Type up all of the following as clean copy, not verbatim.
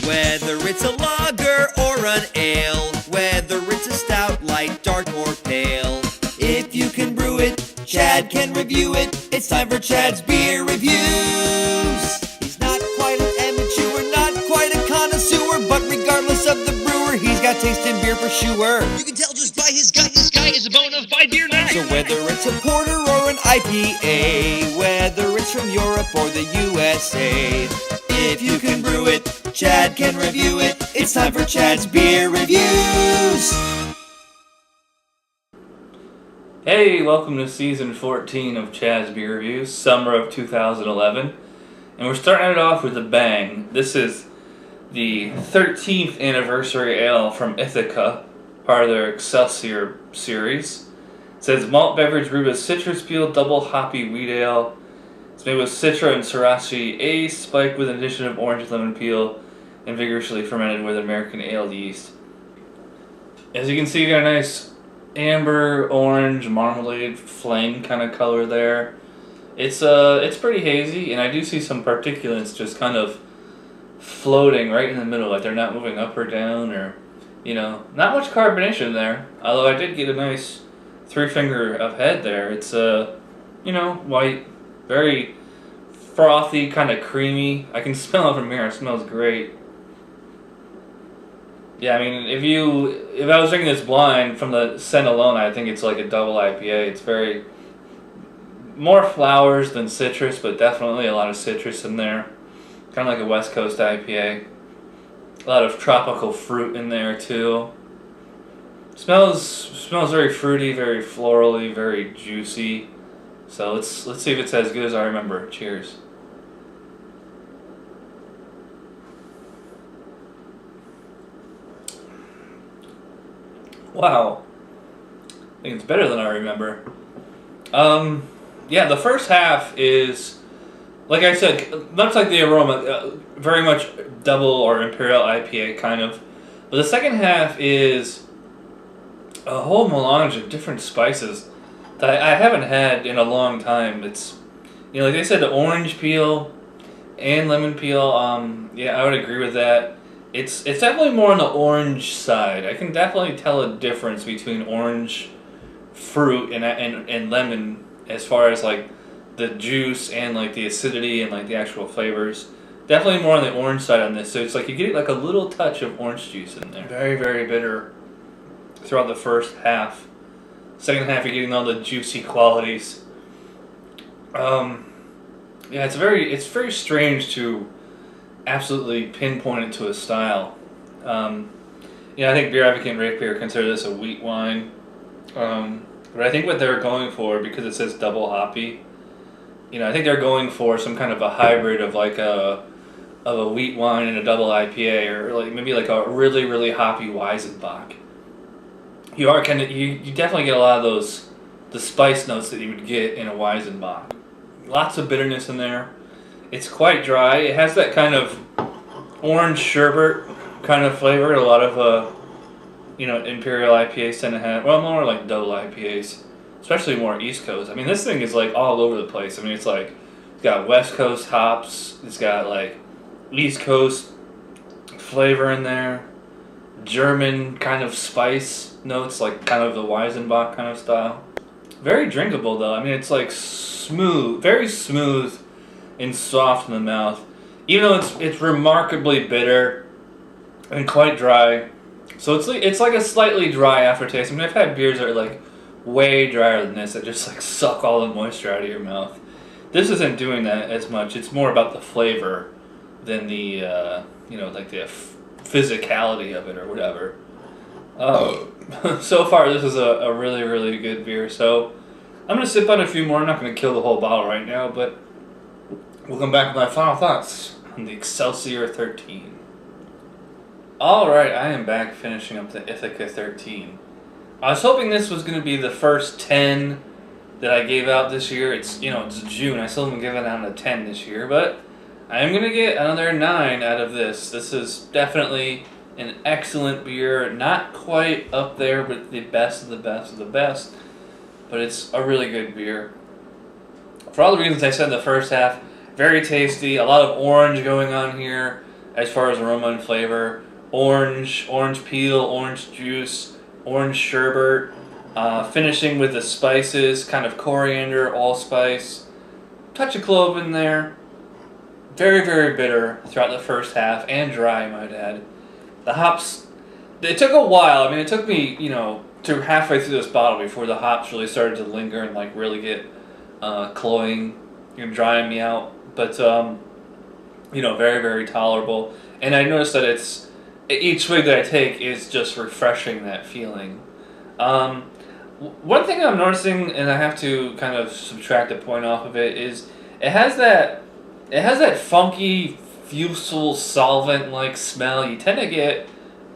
Whether it's a lager or an ale, whether it's a stout, light, dark, or pale. If you can brew it, Chad can review it. It's time for Chad's Beer Reviews. He's not quite an amateur, not quite a connoisseur, but regardless of the brewer, he's got taste in beer for sure. You can tell just by his gut, this guy is a bona fide beer nut. So whether it's a porter or an IPA, whether it's from Europe or the USA, if you can brew it, Chad can review it. It's time for Chad's Beer Reviews. Hey, welcome to season 14 of Chad's Beer Reviews, summer of 2011. And we're starting it off with a bang. This is the 13th anniversary ale from Ithaca, part of their Excelsior series. It says malt beverage brewed with citrus peel, double hoppy wheat ale. It's made with Citra and Sorachi Ace, spiked with an addition of orange lemon peel, and vigorously fermented with American ale yeast. As you can see, you got a nice amber, orange, marmalade, flame kind of color there. It's pretty hazy, and I do see some particulates just kind of floating right in the middle, like they're not moving up or down, or, you know, not much carbonation there. Although I did get a nice 3-finger of head there. It's you know, white, very frothy, kind of creamy. I can smell it from here. It smells great. Yeah, I mean, if I was drinking this blind from the scent alone, I think it's like a double IPA. It's very more flowers than citrus, but definitely a lot of citrus in there. Kind of like a West Coast IPA. A lot of tropical fruit in there too. Smells very fruity, very florally, very juicy. So let's see if it's as good as I remember. Cheers. Wow. I think it's better than I remember. Yeah, the first half is, like I said, much like the aroma, very much double or imperial IPA kind of. But the second half is a whole melange of different spices that I haven't had in a long time. It's, you know, like they said, the orange peel and lemon peel. Yeah, I would agree with that. It's definitely more on the orange side. I can definitely tell a difference between orange fruit and lemon as far as like the juice and like the acidity and like the actual flavors. Definitely more on the orange side on this. So it's like you get like a little touch of orange juice in there. Very, very bitter throughout the first half. Second half, you're getting all the juicy qualities. Yeah, it's very strange to absolutely pinpoint it to a style. Yeah, I think Beer Advocate and Rafe Beer consider this a wheat wine. But I think what they're going for, because it says double hoppy, you know, I think they're going for some kind of a hybrid of like a wheat wine and a double IPA, or like maybe like a really, really hoppy Weizenbach. You definitely get a lot of the spice notes that you would get in a Weizenbach. Lots of bitterness in there. It's quite dry. It has that kind of orange sherbet kind of flavor. A lot of you know, imperial IPAs tend to have, well, more like double IPAs, especially more East Coast. I mean, this thing is like all over the place. I mean, it's like it's got West Coast hops. It's got like East Coast flavor in there. German kind of spice notes, like kind of the Weizenbach kind of style. Very drinkable though. I mean, it's like smooth, very smooth and soft in the mouth, even though it's remarkably bitter and quite dry. So it's like a slightly dry aftertaste. I mean, I've had beers that are like way drier than this, that just like suck all the moisture out of your mouth. This isn't doing that as much. It's more about the flavor than the you know, like the physicality of it or whatever. So far, this is a really, really good beer. So I'm gonna sip on a few more. I'm not gonna kill the whole bottle right now, but we'll come back with my final thoughts on the Excelsior 13. Alright, I am back finishing up the Ithaca 13. I was hoping this was going to be the first 10 that I gave out this year. It's, you know, it's June. I still haven't given out a 10 this year, but I am going to get another 9 out of this. This is definitely an excellent beer. Not quite up there with the best of the best of the best, but it's a really good beer. For all the reasons I said in the first half, very tasty, a lot of orange going on here. as far as aroma and flavor. Orange peel, orange juice, orange sherbet. Finishing with the spices, kind of coriander, allspice, touch of clove in there. Very, very bitter throughout the first half, and dry, I might add. The hops, it took a while. I mean, it took me, to halfway through this bottle before the hops really started to linger and like really get cloying, drying me out. But very, very tolerable. And I noticed that each swig that I take is just refreshing that feeling. One thing I'm noticing, and I have to kind of subtract a point off of it, is it has that funky fusel solvent like smell you tend to get,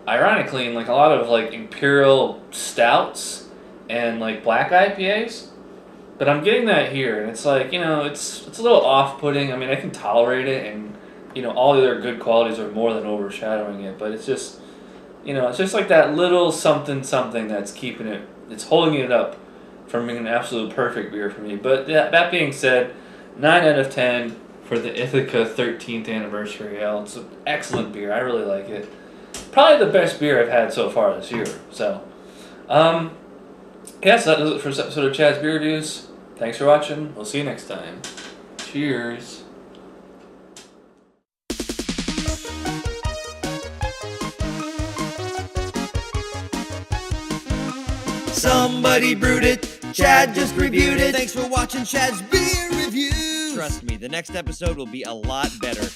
ironically, in like a lot of like imperial stouts and like black IPAs. But I'm getting that here, and it's like, it's a little off-putting. I mean, I can tolerate it, and all the other good qualities are more than overshadowing it. But it's just, it's just like that little something that's keeping it. It's holding it up from being an absolute perfect beer for me. But that being said, 9 out of 10 for the Ithaca 13th Anniversary Ale. It's an excellent beer. I really like it. Probably the best beer I've had so far this year. So, so that does it for this episode of Chad's Beer Reviews. Thanks for watching. We'll see you next time. Cheers. Somebody brewed it, Chad just reviewed it. Thanks for watching Chad's Beer Reviews. Trust me, the next episode will be a lot better.